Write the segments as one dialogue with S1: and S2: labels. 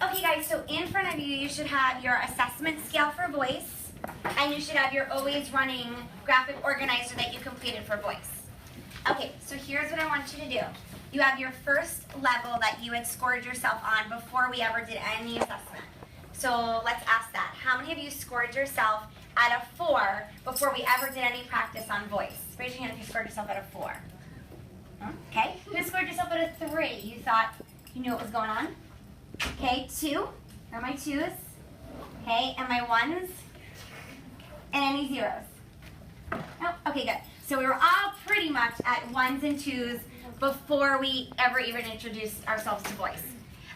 S1: Okay guys, so in front of you, you should have your assessment scale for voice, and you should have your always running graphic organizer that you completed for voice. Okay, so here's what I want you to do. You have your first level that you had scored yourself on before we ever did any assessment. So let's ask that. How many of you scored yourself at a 4 before we ever did any practice on voice? Raise your hand if you scored yourself at a 4. Okay, who scored yourself at a 3? You thought you knew what was going on? Okay, 2. Where are my 2s? Okay, and my 1s? And any 0s? Nope, okay, good. So we were all pretty much at 1s and 2s before we ever even introduced ourselves to voice.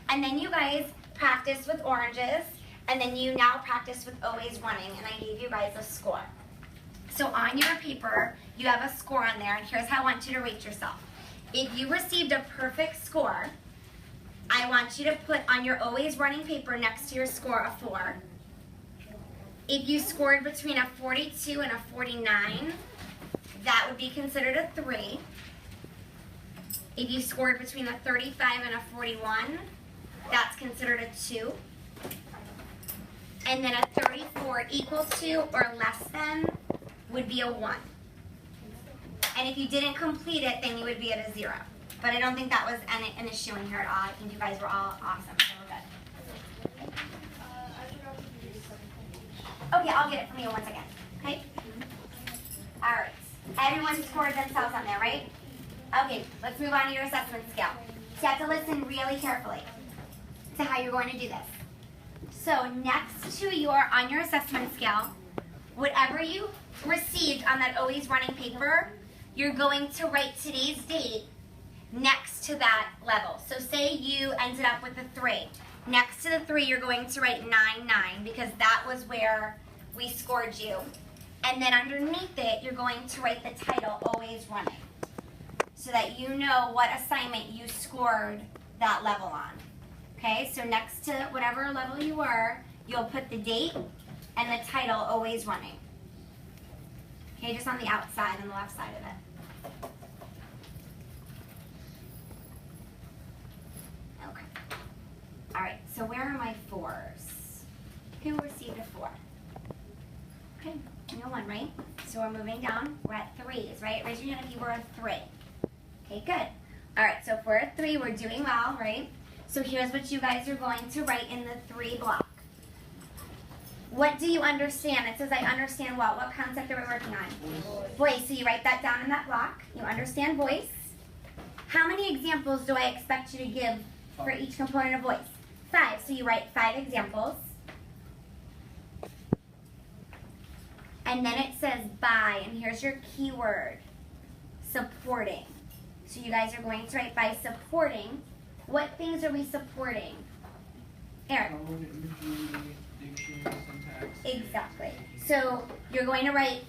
S1: And then you guys practiced with oranges, and then you now practice with always running, and I gave you guys a score. So on your paper, you have a score on there, and here's how I want you to rate yourself. If you received a perfect score, I want you to put on your always running paper next to your score a 4. If you scored between a 42 and a 49, that would be considered a 3. If you scored between a 35 and a 41, that's considered a 2. And then a 34 equal to or less than would be a 1. And if you didn't complete it, then you would be at a 0. But I don't think that was an issue in here at all. I think you guys were all awesome, so we're good. Okay, I'll get it from you once again. Okay? All right. Everyone scored themselves on there, right? Okay, let's move on to your assessment scale. So you have to listen really carefully to how you're going to do this. So next to on your assessment scale, whatever you received on that always running paper, you're going to write today's date next to that level. So say you ended up with a 3. Next to the 3, you're going to write 9-9 because that was where we scored you. And then underneath it, you're going to write the title, Always Running, so that you know what assignment you scored that level on. Okay, so next to whatever level you were, you'll put the date and the title, Always Running. Okay, just on the outside, on the left side of it. Okay. All right, so where are my 4s? Who received a 4? Okay, no one, right? So we're moving down. We're at 3s, right? Raise your hand if you were a 3. Okay, good. All right, so if we're a 3, we're doing well, right? So here's what you guys are going to write in the 3 block. What do you understand? It says I understand what? What concept are we working on? Voice. So you write that down in that block. You understand voice. How many examples do I expect you to give for each component of voice? 5. So you write 5 examples. And then it says by, and here's your keyword, supporting. So you guys are going to write by supporting. What things are we supporting? Eric. Exactly. So you're going to write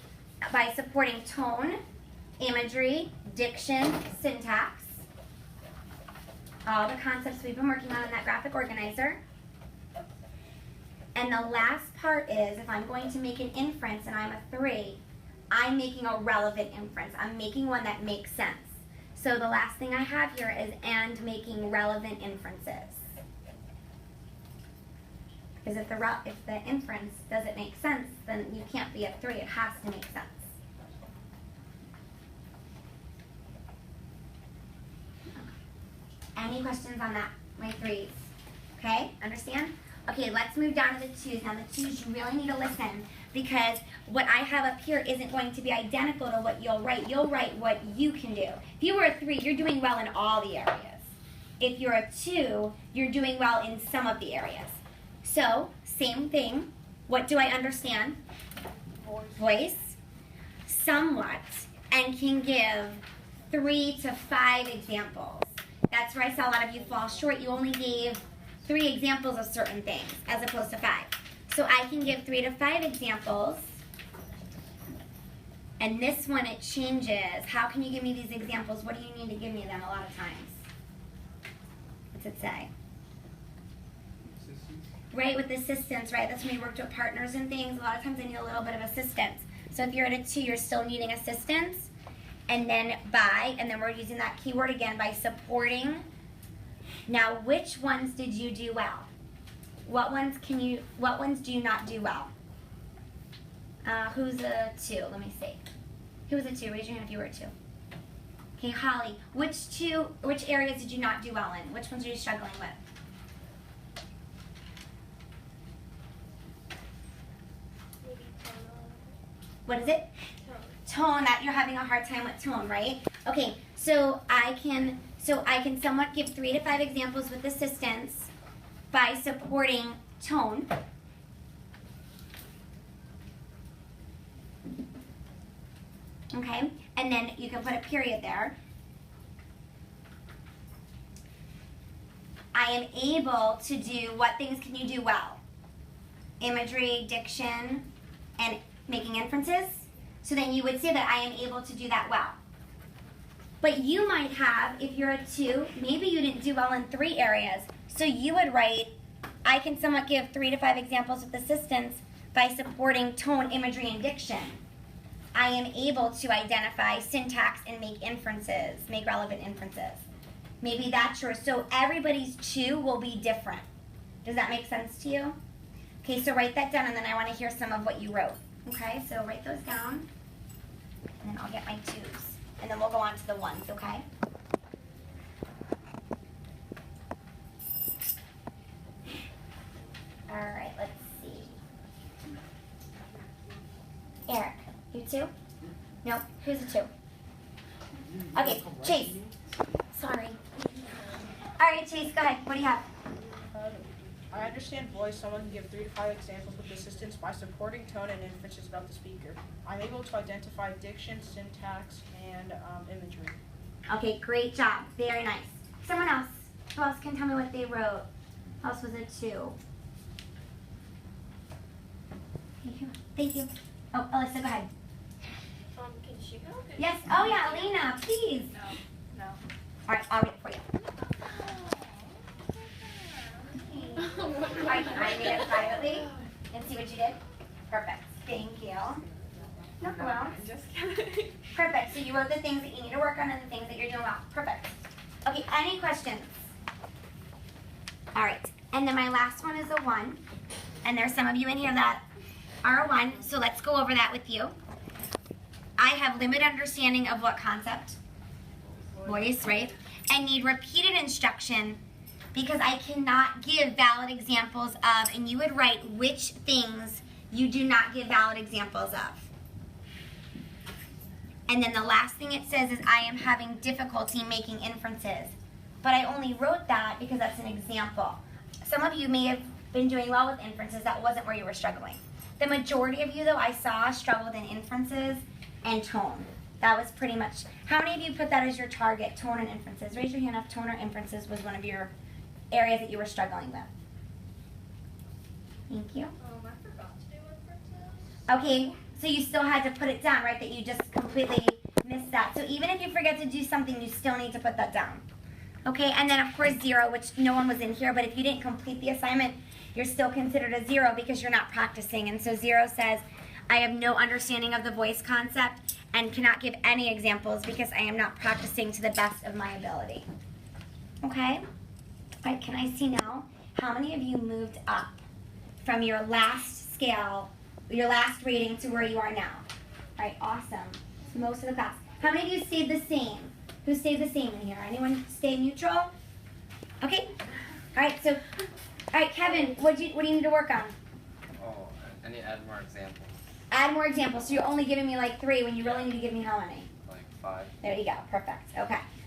S1: by supporting tone, imagery, diction, syntax. All the concepts we've been working on in that graphic organizer. And the last part is, if I'm going to make an inference and I'm a 3, I'm making a relevant inference. I'm making one that makes sense. So the last thing I have here is and making relevant inferences. Because if the inference doesn't make sense, then you can't be a 3. It has to make sense. Any questions on that? My 3s. Okay, understand? Okay, let's move down to the 2s. Now the 2s, you really need to listen because what I have up here isn't going to be identical to what you'll write. You'll write what you can do. If you were a 3, you're doing well in all the areas. If you're a 2, you're doing well in some of the areas. So, same thing. What do I understand? Voice. Somewhat. And can give 3 to 5 examples. That's where I saw a lot of you fall short. You only gave 3 examples of certain things as opposed to 5. So I can give 3 to 5 examples. And this one, it changes. How can you give me these examples? What do you need to give me them a lot of times? What's it say? Right, with assistance, right? That's when we worked with partners and things. A lot of times I need a little bit of assistance. So if you're at a 2, you're still needing assistance. And then by, and then we're using that keyword again, by supporting. Now, which ones did you do well? What ones do you not do well? Who's a 2? Let me see. Who was a 2? Raise your hand if you were a 2. Okay, Holly. Which areas did you not do well in? Which ones are you struggling with?
S2: Maybe tone.
S1: What is it? Tone. That you're having a hard time with tone, right? Okay, so I can somewhat give 3 to 5 examples with assistance by supporting tone. Okay, and then you can put a period there. I am able to do, what things can you do well? Imagery, diction, and making inferences. So then you would say that I am able to do that well. But you might have, if you're a 2, maybe you didn't do well in 3 areas. So you would write, I can somewhat give 3 to 5 examples with assistance by supporting tone, imagery, and diction. I am able to identify syntax and make inferences, make relevant inferences. Maybe that's yours. So everybody's 2 will be different. Does that make sense to you? Okay, so write that down, and then I want to hear some of what you wrote. Okay, so write those down, and then I'll get my 2s. And then we'll go on to the 1s, okay? All right, let's see. Eric, you 2? No, who's a 2? Okay, Chase. Sorry. All right, Chase, go ahead. What do you have?
S3: I understand voice. Someone can give 3 to 5 examples with assistance by supporting tone and inferences about the speaker. I'm able to identify diction, syntax, and imagery.
S1: Okay, great job. Very nice. Someone else. Who else can tell me what they wrote? Who else was a 2? Thank you. Oh, Alyssa, go ahead.
S2: Can she go?
S1: Yes. Oh, yeah, Alina, please.
S3: No.
S1: All right, I'll read it for you. All right, can I read it privately and see what you did? Perfect. Thank you. No problem.
S3: Just kidding.
S1: Perfect. So you wrote the things that you need to work on and the things that you're doing well. Perfect. Okay, any questions? All right. And then my last one is a 1. And there's some of you in here that are a 1, so let's go over that with you. I have limited understanding of what concept? Voice, right? I need repeated instruction because I cannot give valid examples of, and you would write which things you do not give valid examples of. And then the last thing it says is I am having difficulty making inferences. But I only wrote that because that's an example. Some of you may have been doing well with inferences. That wasn't where you were struggling. The majority of you, though, I saw struggled in inferences and tone. That was pretty much, how many of you put that as your target, tone and inferences? Raise your hand if tone or inferences was one of your areas that you were struggling with. Thank you.
S2: I forgot to do inferences.
S1: Okay, so you still had to put it down, right? That you just completely missed that. So even if you forget to do something, you still need to put that down. Okay, and then of course 0, which no one was in here, but if you didn't complete the assignment, you're still considered a 0 because you're not practicing. And so 0 says, I have no understanding of the voice concept and cannot give any examples because I am not practicing to the best of my ability. Okay? All right, can I see now how many of you moved up from your last scale, your last rating to where you are now? All right, awesome. So most of the class. How many of you stayed the same? Who stayed the same in here? Anyone stay neutral? Okay. All right, so, all right, Kevin, what do you need to work on?
S4: Oh, I need to add more examples.
S1: Add more examples. So you're only giving me like 3 when you really need to give me how many?
S4: Like 5.
S1: There you go. Perfect. Okay.